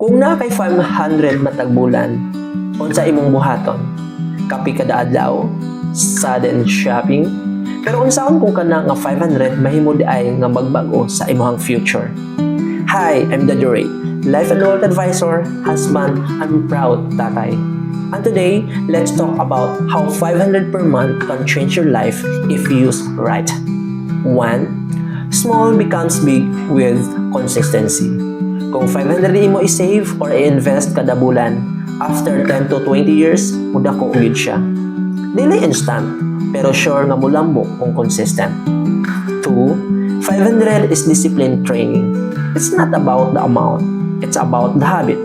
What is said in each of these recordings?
Kung na kay 500 matag bulan, unsa imong buhaton? Kapi kada adlaw, sudden shopping, pero unsaon kung kana nga 500 mahimo ay nga magbago sa imong future? Hi, I'm Daddy Ray, life and work advisor, husband, and proud tatay. And today, let's talk about how 500 per month can change your life if used right. 1. Small becomes big with consistency. Kung 500 imo i-save or i-invest kada bulan, after 10 to 20 years, mudako ugid siya. Dili instant, pero sure nga mulambo kung consistent. 2. 500 is discipline training. It's not about the amount, it's about the habit.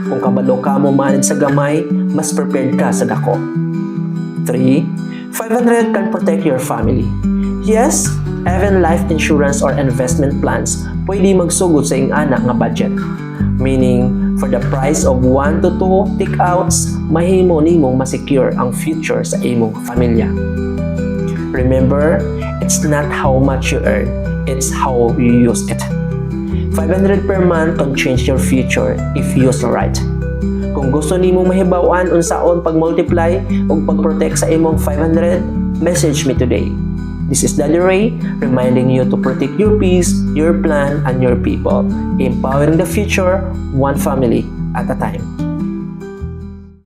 Kung kabalo ka mo manid sa gamay, mas prepared ka sa dako. 3. 500 can protect your family. Yes, even life insurance or investment plans pwede magsugod sa iyong anak nga budget. Meaning, for the price of 1 to 2 take-outs, mahimo nimong masecure ang future sa imong pamilya. Remember, it's not how much you earn, it's how you use it. 500 per month can change your future if used right. Kung gusto nimong mahibaw-an unsaon pag-multiply o pag-protect sa imong 500, message me today. This is Daddy Ray, reminding you to protect your peace, your plan, and your people, empowering the future, one family at a time.